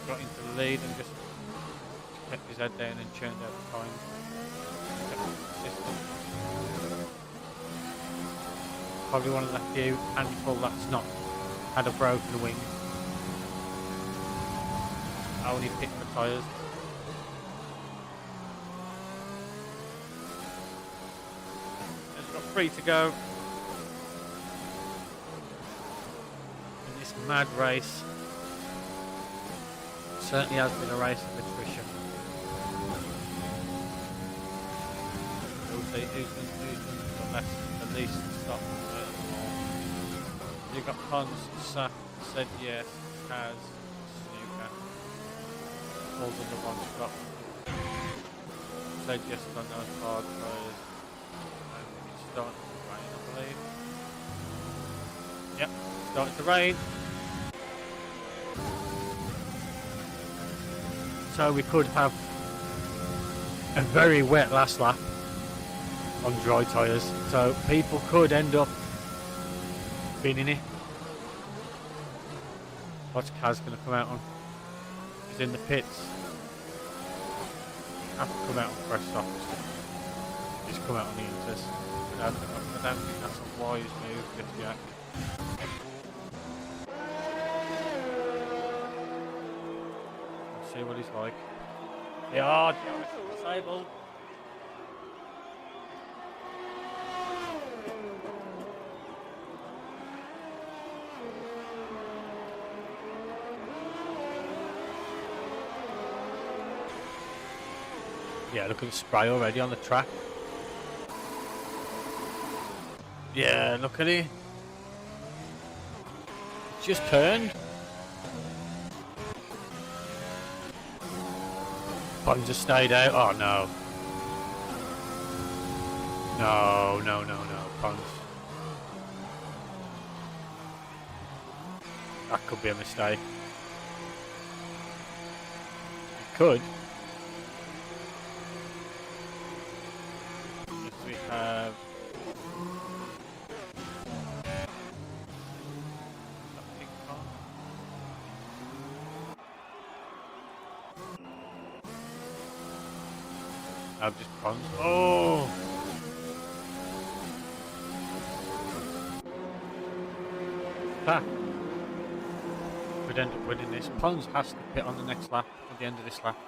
Got into the lead and just kept his head down and churned out the time. Probably one of the few handful that's not had a broken wing. Only picked the tyres. He's got 3 to go in this mad race. Certainly has been a race of attrition. We'll see who's the least stop. You've got Pons, Saf, said yes, has Snooker. All the other ones got said yes on those hard players. And it's starting to rain, I believe. Yep, starting to rain. So we could have a very wet last lap on dry tyres. So people could end up binning it. What's Kaz going to come out on? He's in the pits. Have to come out on fresh softs. Just come out on the inters. I don't think that's a wise move just yet. See what he's like. Yeah, disabled. Yeah, look at the spray already on the track. Yeah, look at it. It's just turned. Pons just stayed out. Oh no. No, Pons. That could be a mistake. It could. If we have... I've just Pons. Oh! Ha! Could end up winning this. Pons has to pit on the next lap, at the end of this lap.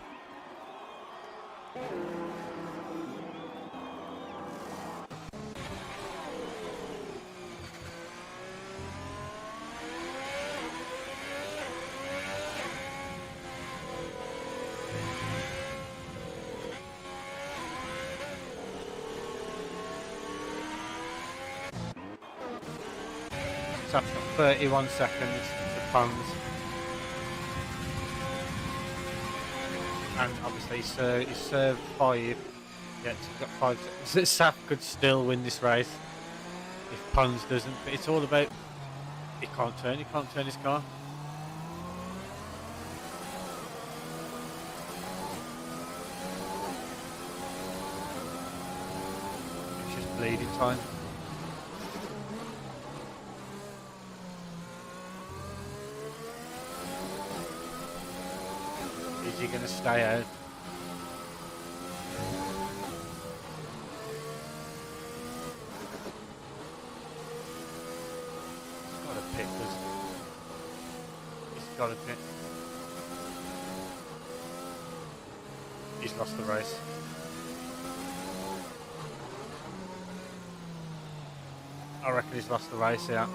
That's got 31 seconds to Pons. And obviously he's served 5. Yeah, so he's got 5 seconds. Saf could still win this race if Pons doesn't, but it's all about he can't turn his car. It's just bleeding time. Is he going to stay out? He's got a pit, he's got a pit. He's lost the race. I reckon he's lost the race, yeah.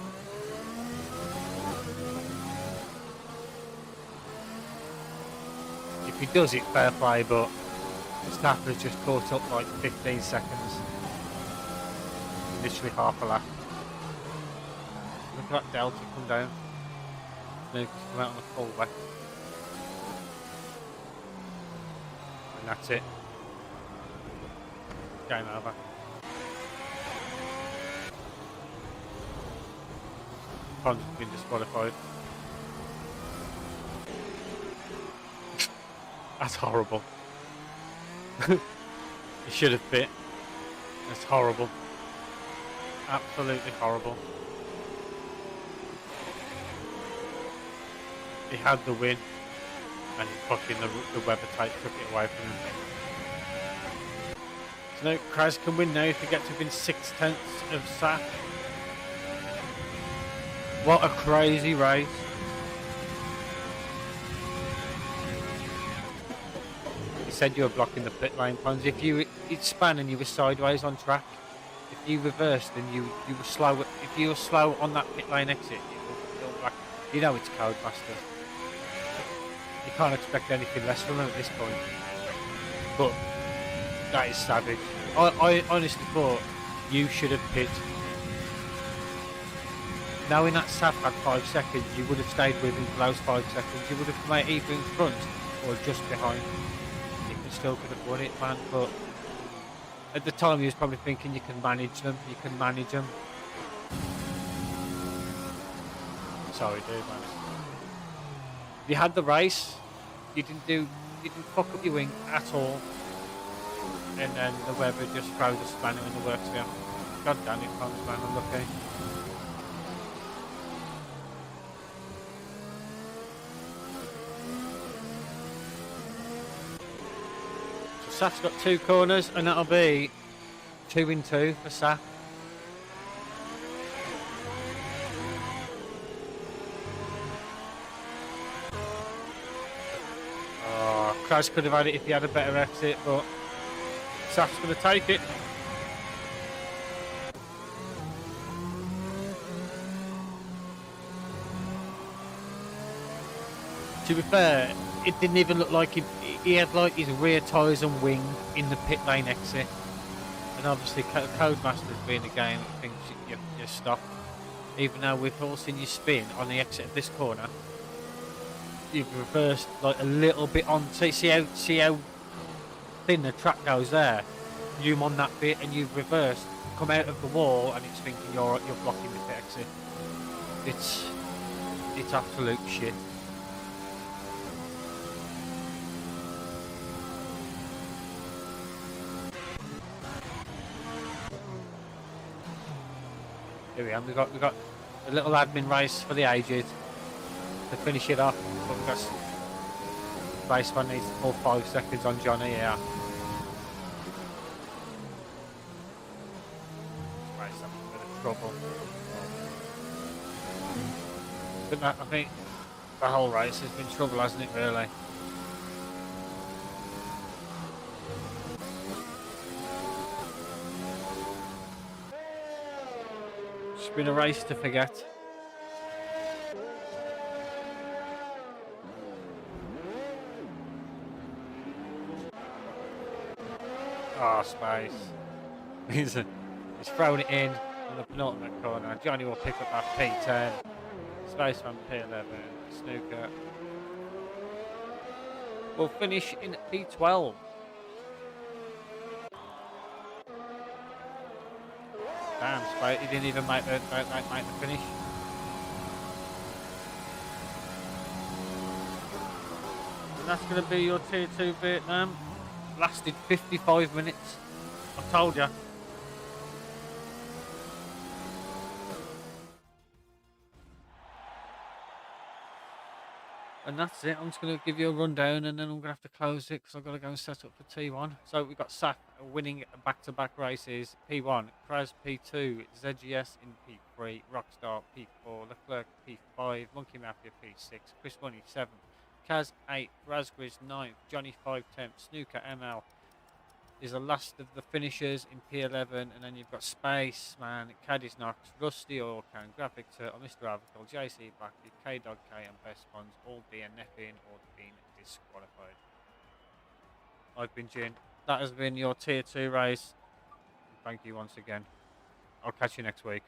If he does it, fair play, but Verstappen's just caught up like 15 seconds. Literally half a lap. Look at that delta come down. Lucas come out on the full wet. And that's it. Game over. Con's been disqualified. That's horrible. He should have bit. That's horrible. Absolutely horrible. He had the win, and fucking the Weber type took it away from him. So now Kraz can win now if he gets within 0.6 of Saf. What a crazy race. He said you were blocking the pit lane, Pons. If you span and you were sideways on track, if you reversed and you were slow, if you were slow on that pit lane exit, you'll black. You know it's Codemaster. You can't expect anything less from him at this point. But that is savage. I honestly thought you should have pit. Knowing that Saf had 5 seconds, you would have stayed with him for those 5 seconds. You would have come out either in front or just behind. You still could have won it, man. But at the time, he was probably thinking you can manage them. You can manage them. Sorry, dude, man. You had the race. You didn't fuck up your wing at all. And then the Weber just throws a spanner in the works for you. God damn it, Pons, man, unlucky. So Saf's got 2 corners, and that'll be 2 in 2 for Saf. Oh, Kraz could have had it if he had a better exit, but Saf's going to take it. To be fair, it didn't even look like he had like his rear tyres and wing in the pit lane exit. And obviously Codemaster's being a game that thinks you stop. Even though we've all seen you spin on the exit of this corner, you've reversed like a little bit on. See how thin the track goes there. You're on that bit and you've reversed, come out of the wall, and it's thinking you're blocking the pit exit. It's absolute shit. Here we are. We've got a little admin race for the aged to finish it off. But we've got race one needs to pull 5 seconds on Johnny. Yeah. Race having a bit of trouble. But I think the whole race has been trouble, hasn't it? Really. It's been a race to forget. Oh, space. He's thrown it in on the penultimate corner. Johnny will pick up that P10. Space from P11. Snooker will finish in P12. Damn, Space, he didn't even make the finish. And that's going to be your Tier 2 Vietnam. Lasted 55 minutes. I told you. And that's it. I'm just going to give you a rundown and then I'm going to have to close it because I've got to go and set up for T1. So we've got Saf winning back-to-back races. P1, Kraz P2, ZGS in P3, Rockstar P4, Leclerc P5, Monkey Mafia P6, Chris Money 7th, Kaz 8th, Razgriz 9th, Johnny 5 10th, Snooker ML is the last of the finishers in P11, and then you've got Spaceman, Caddies Knox, Rusty Orcan, Graphic Turtle, Mr. Avical, JC Buckley, K-Dog K and Best Funds all DNFing or being disqualified. I've been Jin. That has been your Tier 2 race. Thank you once again. I'll catch you next week.